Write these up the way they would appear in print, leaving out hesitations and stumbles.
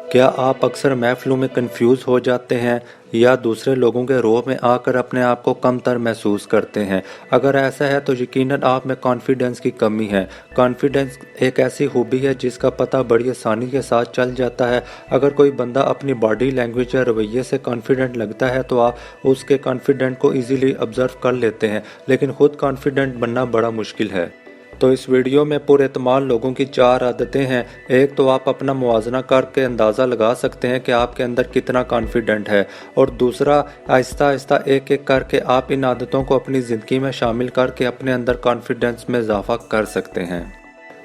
क्या आप अक्सर महफिलों में कंफ्यूज हो जाते हैं या दूसरे लोगों के रोह में आकर अपने आप को कमतर महसूस करते हैं? अगर ऐसा है तो यकीनन आप में कॉन्फिडेंस की कमी है। कॉन्फिडेंस एक ऐसी खूबी है जिसका पता बड़ी आसानी के साथ चल जाता है। अगर कोई बंदा अपनी बॉडी लैंग्वेज या रवैये से कॉन्फिडेंट लगता है तो आप उसके कॉन्फिडेंट को ईजीली ऑब्जर्व कर लेते हैं, लेकिन खुद कॉन्फिडेंट बनना बड़ा मुश्किल है। तो इस वीडियो में पुरएतमाद लोगों की 4 आदतें हैं। एक तो आप अपना मुवाजना करके अंदाज़ा लगा सकते हैं कि आपके अंदर कितना कॉन्फिडेंट है, और दूसरा आहिस्ता आहिस्ता एक एक करके आप इन आदतों को अपनी ज़िंदगी में शामिल करके अपने अंदर कॉन्फिडेंस में इजाफा कर सकते हैं।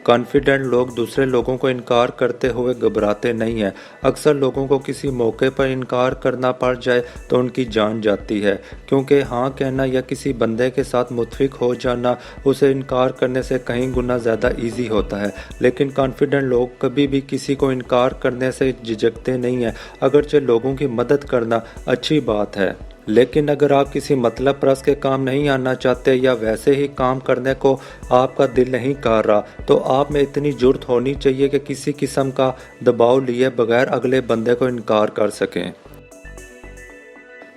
कॉन्फिडेंट लोग दूसरे लोगों को इनकार करते हुए घबराते नहीं हैं। अक्सर लोगों को किसी मौके पर इनकार करना पड़ जाए तो उनकी जान जाती है, क्योंकि हाँ कहना या किसी बंदे के साथ मुत्फिक हो जाना उसे इनकार करने से कहीं गुना ज़्यादा ईजी होता है। लेकिन कॉन्फिडेंट लोग कभी भी किसी को इनकार करने से झिझकते नहीं हैं। अगरचे लोगों की मदद करना अच्छी बात है, लेकिन अगर आप किसी मतलब परस्त के काम नहीं आना चाहते या वैसे ही काम करने को आपका दिल नहीं कर रहा, तो आप में इतनी जुर्त होनी चाहिए कि किसी किस्म का दबाव लिए बगैर अगले बंदे को इनकार कर सकें।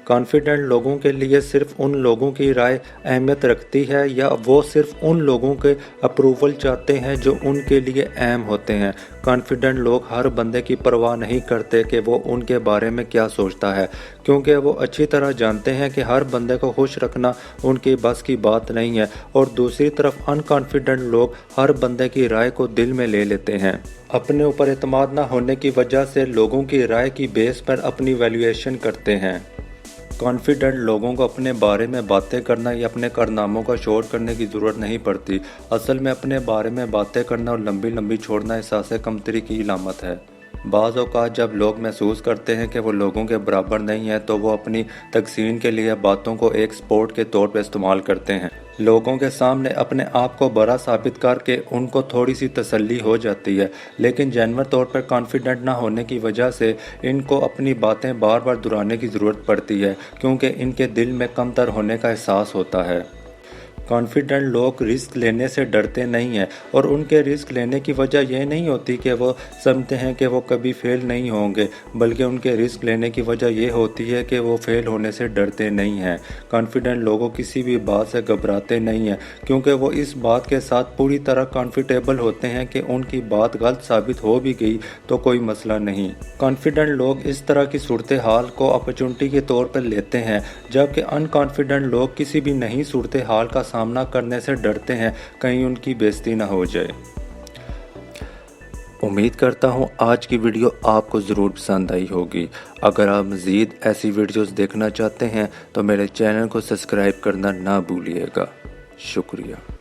कॉन्फिडेंट लोगों के लिए सिर्फ उन लोगों की राय अहमियत रखती है या वो सिर्फ उन लोगों के अप्रूवल चाहते हैं जो उनके लिए अहम होते हैं। कॉन्फिडेंट लोग हर बंदे की परवाह नहीं करते कि वो उनके बारे में क्या सोचता है, क्योंकि वो अच्छी तरह जानते हैं कि हर बंदे को खुश रखना उनकी बस की बात नहीं है। और दूसरी तरफ अनकॉन्फिडेंट लोग हर बंदे की राय को दिल में ले लेते हैं। अपने ऊपर एतमाद न होने की वजह से लोगों की राय की बेस पर अपनी वैल्यूएशन करते हैं। कॉन्फिडेंट लोगों को अपने बारे में बातें करना या अपने कारनामों का शोर करने की ज़रूरत नहीं पड़ती। असल में अपने बारे में बातें करना और लंबी लंबी छोड़ना एहसास कमतरी की इलामत है। बाज़ औक़ात जब लोग महसूस करते हैं कि वो लोगों के बराबर नहीं है तो वो अपनी तकसीन के लिए बातों को एक स्पोर्ट के तौर पर इस्तेमाल करते हैं। लोगों के सामने अपने आप को बड़ा साबित करके उनको थोड़ी सी तसल्ली हो जाती है, लेकिन जानवर तौर पर कॉन्फिडेंट ना होने की वजह से इनको अपनी बातें बार बार दोहराने की ज़रूरत पड़ती है, क्योंकि इनके दिल में कमतर होने का एहसास होता है। कॉन्फिडेंट लोग रिस्क लेने से डरते नहीं हैं, और उनके रिस्क लेने की वजह यह नहीं होती कि वो समझते हैं कि वो कभी फेल नहीं होंगे, बल्कि उनके रिस्क लेने की वजह यह होती है कि वो फेल होने से डरते नहीं हैं। कॉन्फिडेंट लोगों किसी भी बात से घबराते नहीं हैं, क्योंकि वो इस बात के साथ पूरी तरह कॉन्फिटेबल होते हैं कि उनकी बात गलत साबित हो भी गई तो कोई मसला नहीं। कॉन्फिडेंट लोग इस तरह की सूरत हाल को अपॉर्चुनिटी के तौर पर लेते हैं, जबकि अनकॉन्फिडेंट लोग किसी भी नई सूरत हाल का सामना करने से डरते हैं, कहीं उनकी बेइज्जती ना हो जाए। उम्मीद करता हूँ आज की वीडियो आपको ज़रूर पसंद आई होगी। अगर आप मज़ीद ऐसी वीडियोस देखना चाहते हैं तो मेरे चैनल को सब्सक्राइब करना ना भूलिएगा। शुक्रिया।